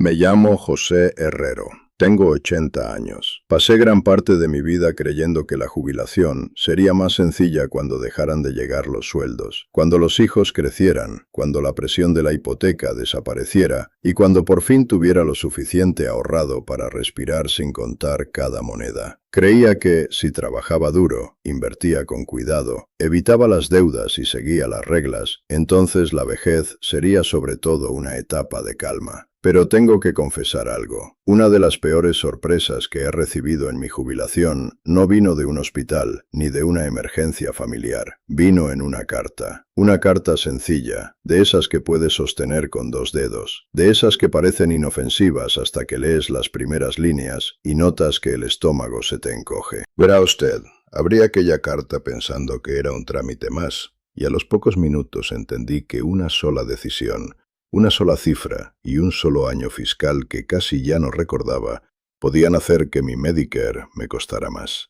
Me llamo José Herrero. Tengo 80 años. Pasé gran parte de mi vida creyendo que la jubilación sería más sencilla cuando dejaran de llegar los sueldos, cuando los hijos crecieran, cuando la presión de la hipoteca desapareciera y cuando por fin tuviera lo suficiente ahorrado para respirar sin contar cada moneda. Creía que, si trabajaba duro, invertía con cuidado, evitaba las deudas y seguía las reglas, entonces la vejez sería sobre todo una etapa de calma. Pero tengo que confesar algo. Una de las peores sorpresas que he recibido en mi jubilación no vino de un hospital ni de una emergencia familiar. Vino en una carta. Una carta sencilla, de esas que puedes sostener con 2 dedos, de esas que parecen inofensivas hasta que lees las primeras líneas y notas que el estómago se te encoge. Verá usted, abrí aquella carta pensando que era un trámite más, y a los pocos minutos entendí que una sola decisión, una sola cifra y un solo año fiscal que casi ya no recordaba podían hacer que mi Medicare me costara más.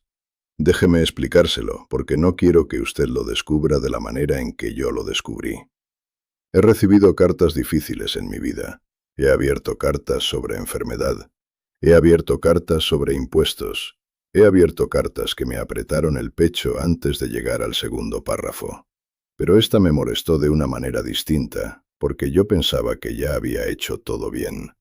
Déjeme explicárselo, porque no quiero que usted lo descubra de la manera en que yo lo descubrí. He recibido cartas difíciles en mi vida. He abierto cartas sobre enfermedad. He abierto cartas sobre impuestos. He abierto cartas que me apretaron el pecho antes de llegar al segundo párrafo. Pero esta me molestó de una manera distinta, porque yo pensaba que ya había hecho todo bien.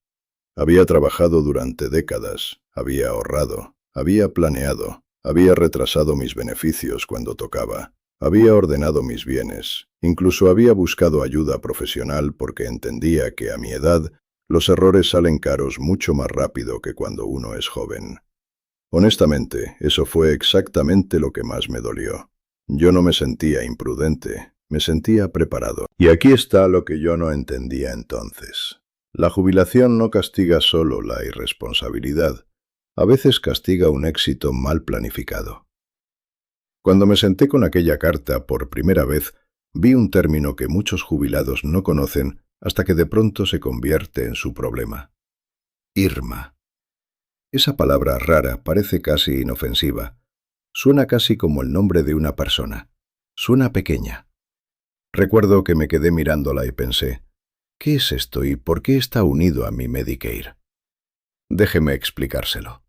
Había trabajado durante décadas, había ahorrado, había planeado, había retrasado mis beneficios cuando tocaba, había ordenado mis bienes, incluso había buscado ayuda profesional porque entendía que a mi edad los errores salen caros mucho más rápido que cuando uno es joven. Honestamente, eso fue exactamente lo que más me dolió. Yo no me sentía imprudente. Me sentía preparado. Y aquí está lo que yo no entendía entonces. La jubilación no castiga solo la irresponsabilidad, a veces castiga un éxito mal planificado. Cuando me senté con aquella carta por primera vez, vi un término que muchos jubilados no conocen hasta que de pronto se convierte en su problema. IRMA. Esa palabra rara parece casi inofensiva. Suena casi como el nombre de una persona. Suena pequeña. Recuerdo que me quedé mirándola y pensé, ¿qué es esto y por qué está unido a mi Medicare? Déjeme explicárselo.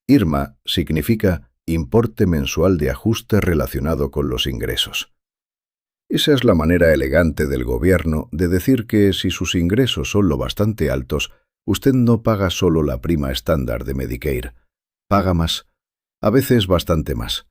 IRMA significa importe mensual de ajuste relacionado con los ingresos. Esa es la manera elegante del gobierno de decir que si sus ingresos son lo bastante altos, usted no paga solo la prima estándar de Medicare, paga más, a veces bastante más.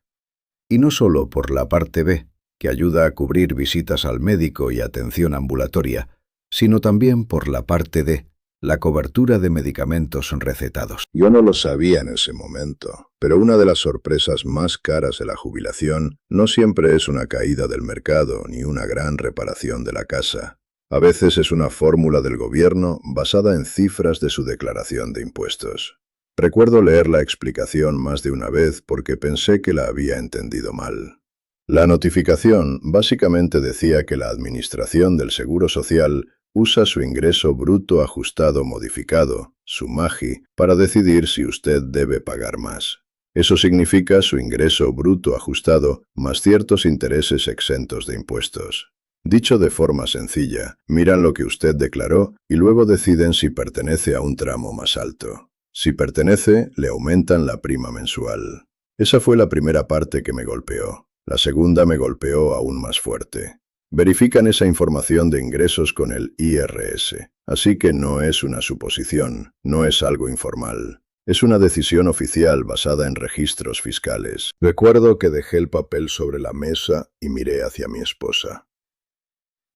Y no solo por la parte B, que ayuda a cubrir visitas al médico y atención ambulatoria, sino también por la parte D, la cobertura de medicamentos recetados. Yo no lo sabía en ese momento, pero una de las sorpresas más caras de la jubilación no siempre es una caída del mercado ni una gran reparación de la casa. A veces es una fórmula del gobierno basada en cifras de su declaración de impuestos. Recuerdo leer la explicación más de una vez porque pensé que la había entendido mal. La notificación básicamente decía que la Administración del Seguro Social usa su ingreso bruto ajustado modificado, su MAGI, para decidir si usted debe pagar más. Eso significa su ingreso bruto ajustado más ciertos intereses exentos de impuestos. Dicho de forma sencilla, miran lo que usted declaró y luego deciden si pertenece a un tramo más alto. Si pertenece, le aumentan la prima mensual. Esa fue la primera parte que me golpeó. La segunda me golpeó aún más fuerte. Verifican esa información de ingresos con el IRS, así que no es una suposición, no es algo informal. Es una decisión oficial basada en registros fiscales. Recuerdo que dejé el papel sobre la mesa y miré hacia mi esposa.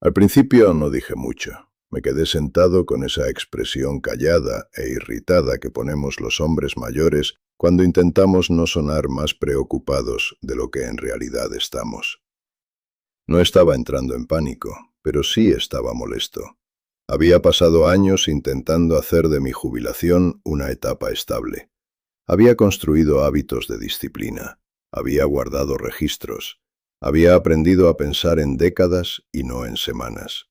Al principio no dije mucho. Me quedé sentado con esa expresión callada e irritada que ponemos los hombres mayores cuando intentamos no sonar más preocupados de lo que en realidad estamos. No estaba entrando en pánico, pero sí estaba molesto. Había pasado años intentando hacer de mi jubilación una etapa estable. Había construido hábitos de disciplina, había guardado registros, había aprendido a pensar en décadas y no en semanas.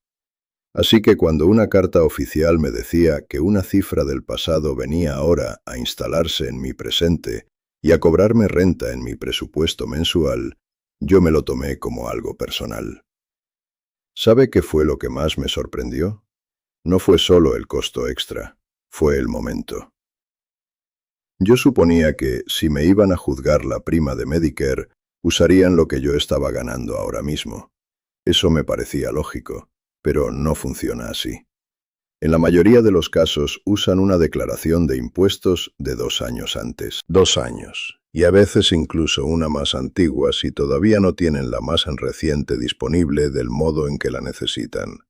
Así que cuando una carta oficial me decía que una cifra del pasado venía ahora a instalarse en mi presente y a cobrarme renta en mi presupuesto mensual, yo me lo tomé como algo personal. ¿Sabe qué fue lo que más me sorprendió? No fue solo el costo extra. Fue el momento. Yo suponía que, si me iban a juzgar la prima de Medicare, usarían lo que yo estaba ganando ahora mismo. Eso me parecía lógico, pero no funciona así. En la mayoría de los casos usan una declaración de impuestos de 2 años antes. 2 años. Y a veces incluso una más antigua si todavía no tienen la más reciente disponible del modo en que la necesitan.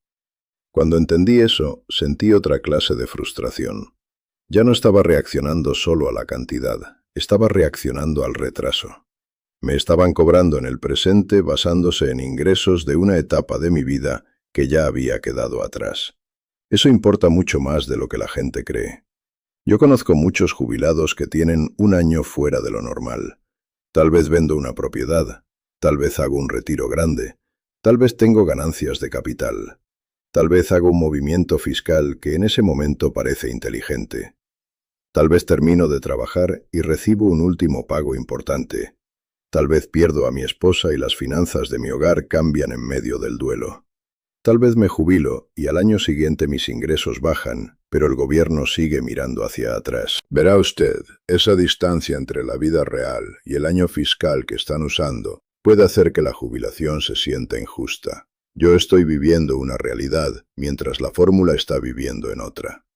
Cuando entendí eso, sentí otra clase de frustración. Ya no estaba reaccionando solo a la cantidad, estaba reaccionando al retraso. Me estaban cobrando en el presente basándose en ingresos de una etapa de mi vida que ya había quedado atrás. Eso importa mucho más de lo que la gente cree. Yo conozco muchos jubilados que tienen un año fuera de lo normal. Tal vez vendo una propiedad, tal vez hago un retiro grande, tal vez tengo ganancias de capital, tal vez hago un movimiento fiscal que en ese momento parece inteligente. Tal vez termino de trabajar y recibo un último pago importante. Tal vez pierdo a mi esposa y las finanzas de mi hogar cambian en medio del duelo. Tal vez me jubilo y al año siguiente mis ingresos bajan, pero el gobierno sigue mirando hacia atrás. Verá usted, esa distancia entre la vida real y el año fiscal que están usando puede hacer que la jubilación se sienta injusta. Yo estoy viviendo una realidad, mientras la fórmula está viviendo en otra.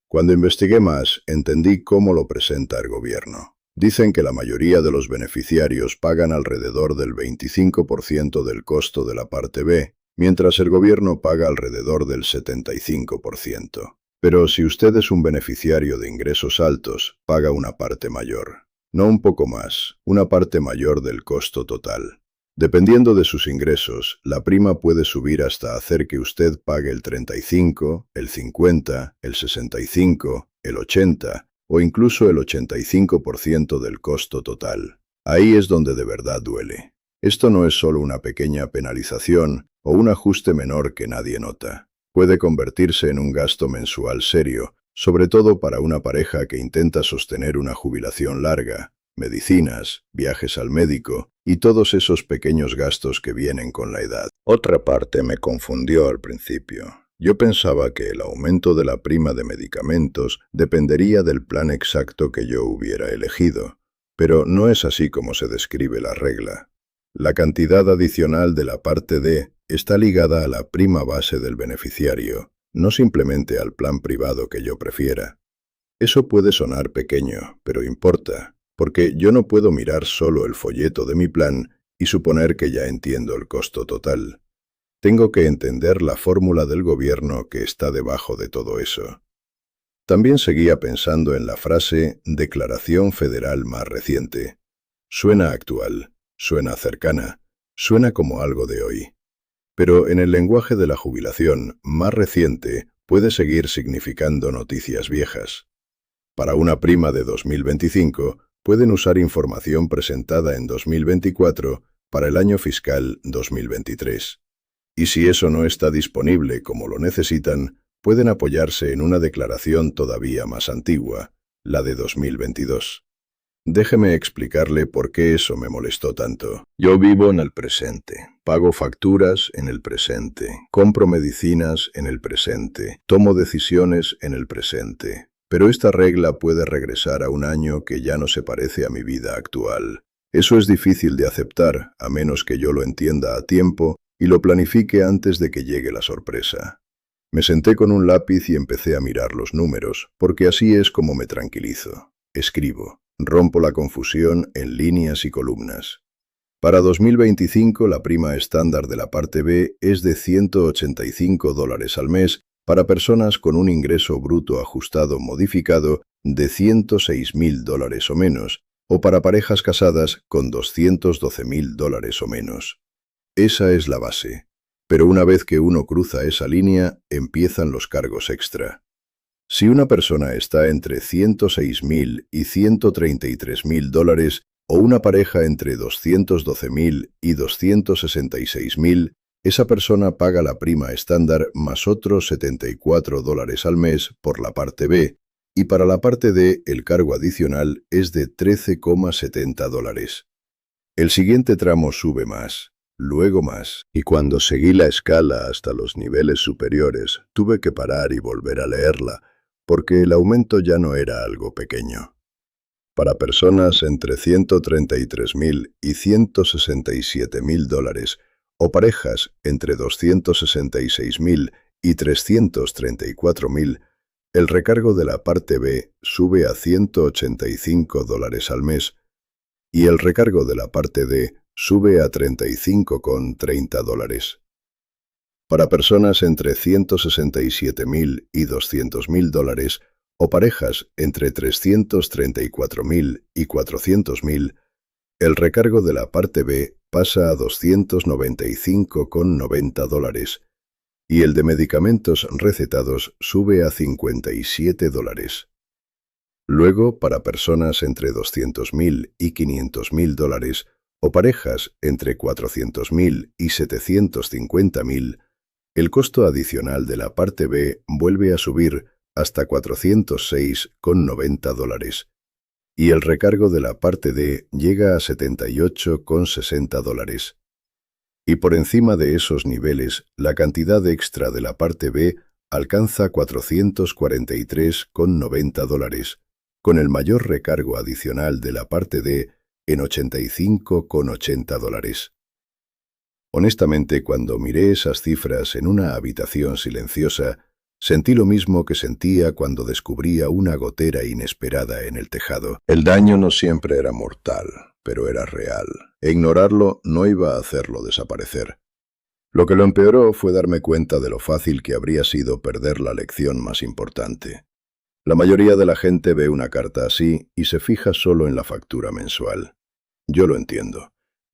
Cuando investigué más, entendí cómo lo presenta el gobierno. Dicen que la mayoría de los beneficiarios pagan alrededor del 25% del costo de la parte B, mientras el gobierno paga alrededor del 75%. Pero si usted es un beneficiario de ingresos altos, paga una parte mayor. No un poco más, una parte mayor del costo total. Dependiendo de sus ingresos, la prima puede subir hasta hacer que usted pague el 35, el 50, el 65, el 80 o incluso el 85% del costo total. Ahí es donde de verdad duele. Esto no es solo una pequeña penalización o un ajuste menor que nadie nota. Puede convertirse en un gasto mensual serio, sobre todo para una pareja que intenta sostener una jubilación larga, medicinas, viajes al médico y todos esos pequeños gastos que vienen con la edad. Otra parte me confundió al principio. Yo pensaba que el aumento de la prima de medicamentos dependería del plan exacto que yo hubiera elegido, pero no es así como se describe la regla. La cantidad adicional de la parte D está ligada a la prima base del beneficiario, no simplemente al plan privado que yo prefiera. Eso puede sonar pequeño, pero importa, porque yo no puedo mirar solo el folleto de mi plan y suponer que ya entiendo el costo total. Tengo que entender la fórmula del gobierno que está debajo de todo eso. También seguía pensando en la frase Declaración Federal más reciente. Suena actual, suena cercana, suena como algo de hoy. Pero en el lenguaje de la jubilación, más reciente puede seguir significando noticias viejas. Para una prima de 2025, pueden usar información presentada en 2024 para el año fiscal 2023. Y si eso no está disponible como lo necesitan, pueden apoyarse en una declaración todavía más antigua, la de 2022. Déjeme explicarle por qué eso me molestó tanto. Yo vivo en el presente, pago facturas en el presente, compro medicinas en el presente, tomo decisiones en el presente. Pero esta regla puede regresar a un año que ya no se parece a mi vida actual. Eso es difícil de aceptar, a menos que yo lo entienda a tiempo y lo planifique antes de que llegue la sorpresa. Me senté con un lápiz y empecé a mirar los números, porque así es como me tranquilizo. Escribo, rompo la confusión en líneas y columnas. Para 2025 la prima estándar de la parte B es de $185 al mes para personas con un ingreso bruto ajustado modificado de $106,000 o menos, o para parejas casadas con $212,000 o menos. Esa es la base, pero una vez que uno cruza esa línea, empiezan los cargos extra. Si una persona está entre $106,000 y $133,000, o una pareja entre $212,000 y $266,000, esa persona paga la prima estándar más otros $74 al mes por la parte B, y para la parte D el cargo adicional es de $13,70. El siguiente tramo sube más, luego más, y cuando seguí la escala hasta los niveles superiores, tuve que parar y volver a leerla, porque el aumento ya no era algo pequeño. Para personas entre 133.000 y 167.000 dólares, o parejas entre 266.000 y 334.000, el recargo de la parte B sube a 185 dólares al mes y el recargo de la parte D sube a 35,30 dólares. Para personas entre 167.000 y 200.000 dólares, o parejas entre 334.000 y 400.000, el recargo de la parte B pasa a 295,90 dólares y el de medicamentos recetados sube a 57 dólares. Luego, para personas entre 200.000 y 500.000 dólares, o parejas entre 400.000 y 750.000, el costo adicional de la parte B vuelve a subir hasta 406,90 dólares, y el recargo de la parte D llega a 78,60 dólares. Y por encima de esos niveles, la cantidad extra de la parte B alcanza 443,90 dólares, con el mayor recargo adicional de la parte D en 85,80 dólares. Honestamente, cuando miré esas cifras en una habitación silenciosa, sentí lo mismo que sentía cuando descubría una gotera inesperada en el tejado. El daño no siempre era mortal, pero era real, e ignorarlo no iba a hacerlo desaparecer. Lo que lo empeoró fue darme cuenta de lo fácil que habría sido perder la lección más importante. La mayoría de la gente ve una carta así y se fija solo en la factura mensual. Yo lo entiendo.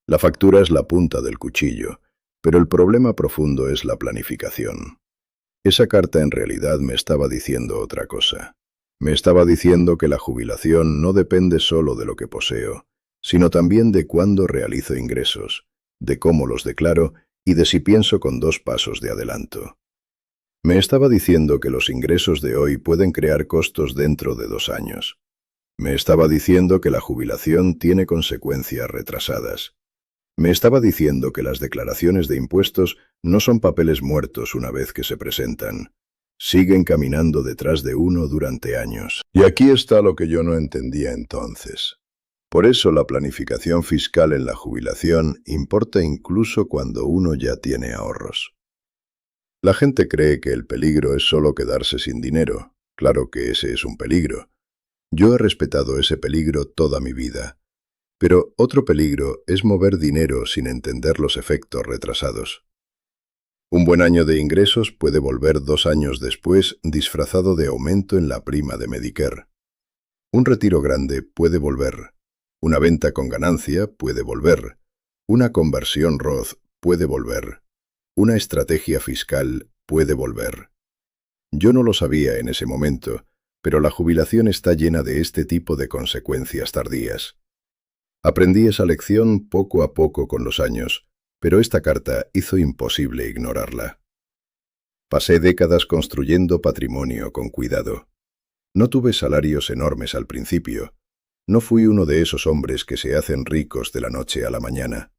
La factura es la punta del cuchillo, pero el problema profundo es la planificación. Esa carta en realidad me estaba diciendo otra cosa. Me estaba diciendo que la jubilación no depende solo de lo que poseo, sino también de cuándo realizo ingresos, de cómo los declaro y de si pienso con 2 pasos de adelanto. Me estaba diciendo que los ingresos de hoy pueden crear costos dentro de 2 años. Me estaba diciendo que la jubilación tiene consecuencias retrasadas. Me estaba diciendo que las declaraciones de impuestos no son papeles muertos una vez que se presentan. Siguen caminando detrás de uno durante años. Y aquí está lo que yo no entendía entonces. Por eso la planificación fiscal en la jubilación importa incluso cuando uno ya tiene ahorros. La gente cree que el peligro es solo quedarse sin dinero. Claro que ese es un peligro. Yo he respetado ese peligro toda mi vida. Pero otro peligro es mover dinero sin entender los efectos retrasados. Un buen año de ingresos puede volver 2 años después disfrazado de aumento en la prima de Medicare. Un retiro grande puede volver. Una venta con ganancia puede volver. Una conversión Roth puede volver. Una estrategia fiscal puede volver. Yo no lo sabía en ese momento, pero la jubilación está llena de este tipo de consecuencias tardías. Aprendí esa lección poco a poco con los años, pero esta carta hizo imposible ignorarla. Pasé décadas construyendo patrimonio con cuidado. No tuve salarios enormes al principio. No fui uno de esos hombres que se hacen ricos de la noche a la mañana.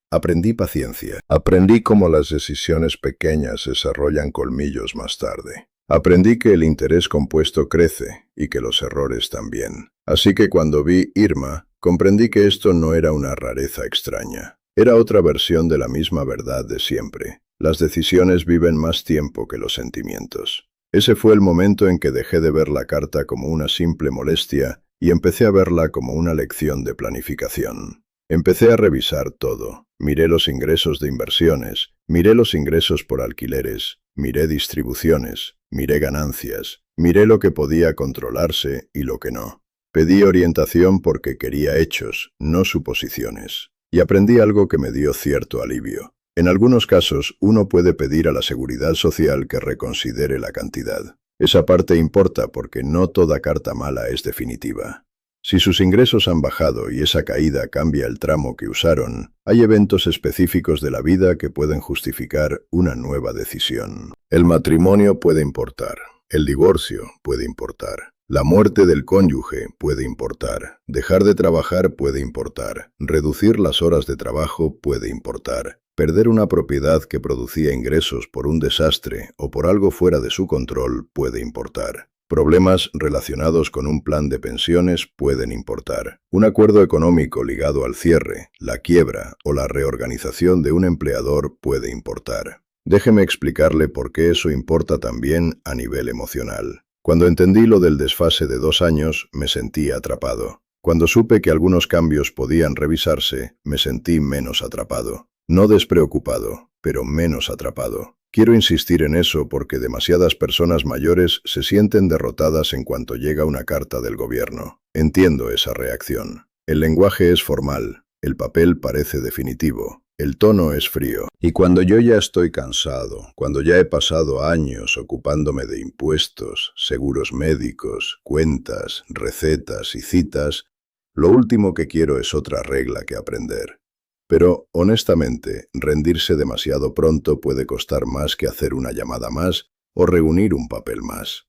Aprendí paciencia. Aprendí cómo las decisiones pequeñas desarrollan colmillos más tarde. Aprendí que el interés compuesto crece y que los errores también. Así que cuando vi Irma, comprendí que esto no era una rareza extraña. Era otra versión de la misma verdad de siempre. Las decisiones viven más tiempo que los sentimientos. Ese fue el momento en que dejé de ver la carta como una simple molestia y empecé a verla como una lección de planificación. Empecé a revisar todo. Miré los ingresos de inversiones, miré los ingresos por alquileres, miré distribuciones, miré ganancias, miré lo que podía controlarse y lo que no. Pedí orientación porque quería hechos, no suposiciones. Y aprendí algo que me dio cierto alivio. En algunos casos, uno puede pedir a la Seguridad Social que reconsidere la cantidad. Esa parte importa porque no toda carta mala es definitiva. Si sus ingresos han bajado y esa caída cambia el tramo que usaron, hay eventos específicos de la vida que pueden justificar una nueva decisión. El matrimonio puede importar, el divorcio puede importar, la muerte del cónyuge puede importar, dejar de trabajar puede importar, reducir las horas de trabajo puede importar, perder una propiedad que producía ingresos por un desastre o por algo fuera de su control puede importar. Problemas relacionados con un plan de pensiones pueden importar. Un acuerdo económico ligado al cierre, la quiebra o la reorganización de un empleador puede importar. Déjeme explicarle por qué eso importa también a nivel emocional. Cuando entendí lo del desfase de 2 años, me sentí atrapado. Cuando supe que algunos cambios podían revisarse, me sentí menos atrapado. No despreocupado, pero menos atrapado. Quiero insistir en eso porque demasiadas personas mayores se sienten derrotadas en cuanto llega una carta del gobierno. Entiendo esa reacción. El lenguaje es formal, el papel parece definitivo, el tono es frío. Y cuando yo ya estoy cansado, cuando ya he pasado años ocupándome de impuestos, seguros médicos, cuentas, recetas y citas, lo último que quiero es otra regla que aprender. Pero, honestamente, rendirse demasiado pronto puede costar más que hacer una llamada más o reunir un papel más.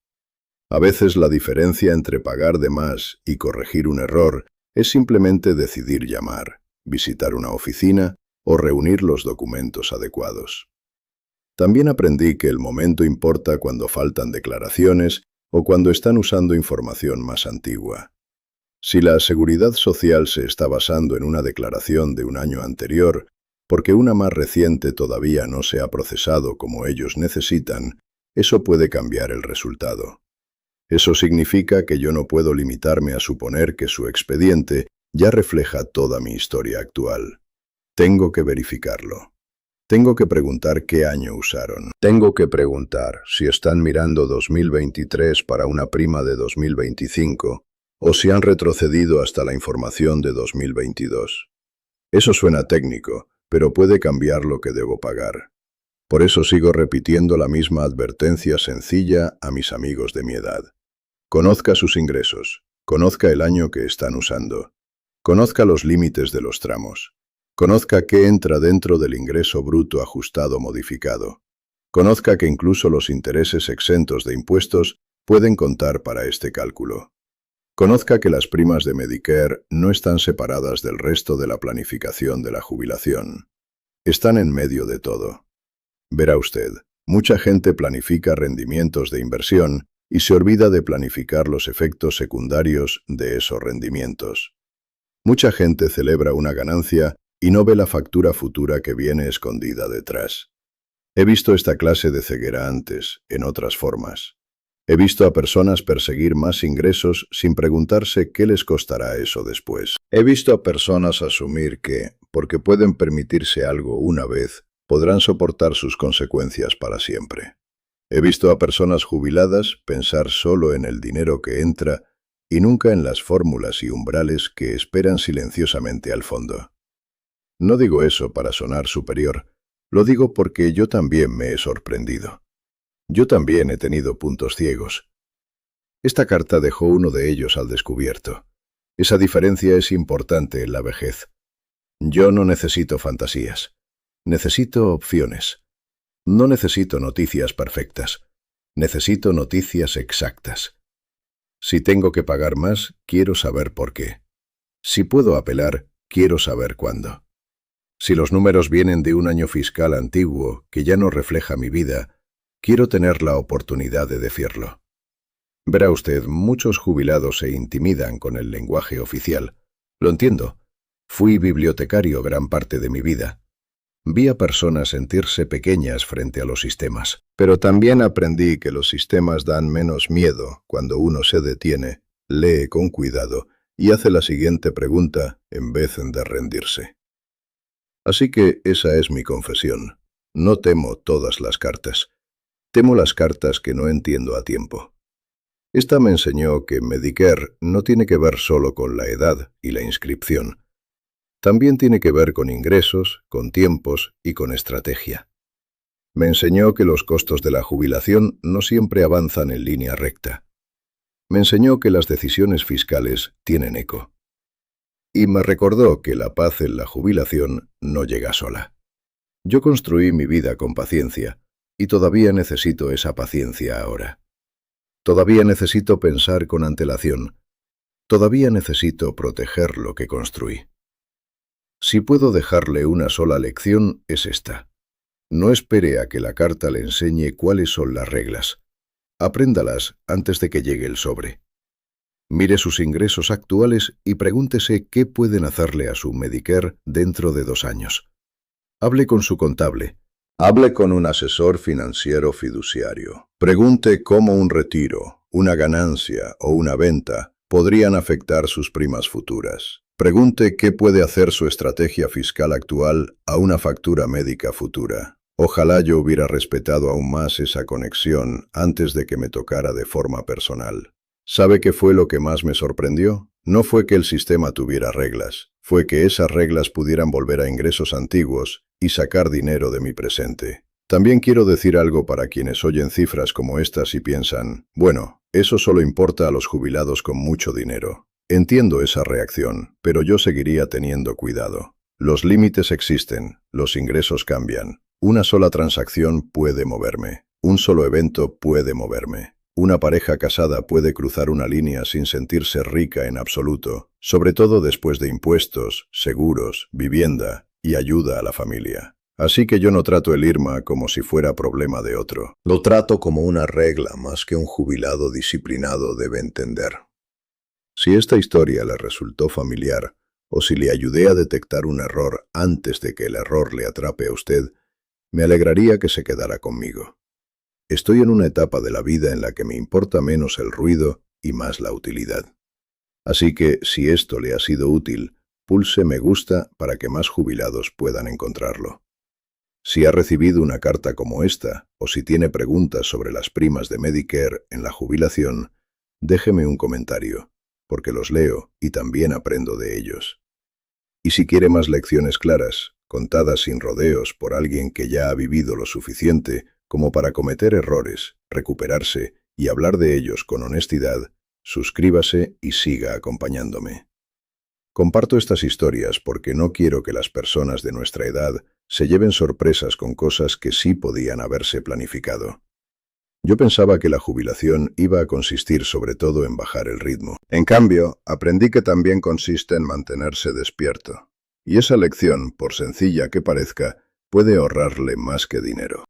A veces la diferencia entre pagar de más y corregir un error es simplemente decidir llamar, visitar una oficina o reunir los documentos adecuados. También aprendí que el momento importa cuando faltan declaraciones o cuando están usando información más antigua. Si la seguridad social se está basando en una declaración de un año anterior, porque una más reciente todavía no se ha procesado como ellos necesitan, eso puede cambiar el resultado. Eso significa que yo no puedo limitarme a suponer que su expediente ya refleja toda mi historia actual. Tengo que verificarlo. Tengo que preguntar qué año usaron. Tengo que preguntar si están mirando 2023 para una prima de 2025, o si han retrocedido hasta la información de 2022. Eso suena técnico, pero puede cambiar lo que debo pagar. Por eso sigo repitiendo la misma advertencia sencilla a mis amigos de mi edad. Conozca sus ingresos, conozca el año que están usando, conozca los límites de los tramos, conozca qué entra dentro del ingreso bruto ajustado modificado, conozca que incluso los intereses exentos de impuestos pueden contar para este cálculo. Conozca que las primas de Medicare no están separadas del resto de la planificación de la jubilación. Están en medio de todo. Verá usted, mucha gente planifica rendimientos de inversión y se olvida de planificar los efectos secundarios de esos rendimientos. Mucha gente celebra una ganancia y no ve la factura futura que viene escondida detrás. He visto esta clase de ceguera antes, en otras formas. He visto a personas perseguir más ingresos sin preguntarse qué les costará eso después. He visto a personas asumir que, porque pueden permitirse algo una vez, podrán soportar sus consecuencias para siempre. He visto a personas jubiladas pensar solo en el dinero que entra y nunca en las fórmulas y umbrales que esperan silenciosamente al fondo. No digo eso para sonar superior, lo digo porque yo también me he sorprendido. Yo también he tenido puntos ciegos. Esta carta dejó uno de ellos al descubierto. Esa diferencia es importante en la vejez. Yo no necesito fantasías. Necesito opciones. No necesito noticias perfectas. Necesito noticias exactas. Si tengo que pagar más, quiero saber por qué. Si puedo apelar, quiero saber cuándo. Si los números vienen de un año fiscal antiguo que ya no refleja mi vida, quiero tener la oportunidad de decirlo. Verá usted, muchos jubilados se intimidan con el lenguaje oficial. Lo entiendo. Fui bibliotecario gran parte de mi vida. Vi a personas sentirse pequeñas frente a los sistemas. Pero también aprendí que los sistemas dan menos miedo cuando uno se detiene, lee con cuidado y hace la siguiente pregunta en vez de rendirse. Así que esa es mi confesión. No temo todas las cartas. Temo las cartas que no entiendo a tiempo. Esta me enseñó que Medicare no tiene que ver solo con la edad y la inscripción. También tiene que ver con ingresos, con tiempos y con estrategia. Me enseñó que los costos de la jubilación no siempre avanzan en línea recta. Me enseñó que las decisiones fiscales tienen eco. Y me recordó que la paz en la jubilación no llega sola. Yo construí mi vida con paciencia, y todavía necesito esa paciencia ahora. Todavía necesito pensar con antelación. Todavía necesito proteger lo que construí. Si puedo dejarle una sola lección, es esta. No espere a que la carta le enseñe cuáles son las reglas. Apréndalas antes de que llegue el sobre. Mire sus ingresos actuales y pregúntese qué pueden hacerle a su Medicare dentro de 2 años. Hable con su contable. Hable con un asesor financiero fiduciario. Pregunte cómo un retiro, una ganancia o una venta podrían afectar sus primas futuras. Pregunte qué puede hacer su estrategia fiscal actual a una factura médica futura. Ojalá yo hubiera respetado aún más esa conexión antes de que me tocara de forma personal. ¿Sabe qué fue lo que más me sorprendió? No fue que el sistema tuviera reglas, fue que esas reglas pudieran volver a ingresos antiguos y sacar dinero de mi presente. También quiero decir algo para quienes oyen cifras como estas y piensan, bueno, eso solo importa a los jubilados con mucho dinero. Entiendo esa reacción, pero yo seguiría teniendo cuidado. Los límites existen, los ingresos cambian. Una sola transacción puede moverme, un solo evento puede moverme. Una pareja casada puede cruzar una línea sin sentirse rica en absoluto, sobre todo después de impuestos, seguros, vivienda y ayuda a la familia. Así que yo no trato el IRMA como si fuera problema de otro. Lo trato como una regla más que un jubilado disciplinado debe entender. Si esta historia le resultó familiar, o si le ayudé a detectar un error antes de que el error le atrape a usted, me alegraría que se quedara conmigo. Estoy en una etapa de la vida en la que me importa menos el ruido y más la utilidad. Así que, si esto le ha sido útil, pulse me gusta para que más jubilados puedan encontrarlo. Si ha recibido una carta como esta, o si tiene preguntas sobre las primas de Medicare en la jubilación, déjeme un comentario, porque los leo y también aprendo de ellos. Y si quiere más lecciones claras, contadas sin rodeos por alguien que ya ha vivido lo suficiente como para cometer errores, recuperarse y hablar de ellos con honestidad, suscríbase y siga acompañándome. Comparto estas historias porque no quiero que las personas de nuestra edad se lleven sorpresas con cosas que sí podían haberse planificado. Yo pensaba que la jubilación iba a consistir sobre todo en bajar el ritmo. En cambio, aprendí que también consiste en mantenerse despierto. Y esa lección, por sencilla que parezca, puede ahorrarle más que dinero.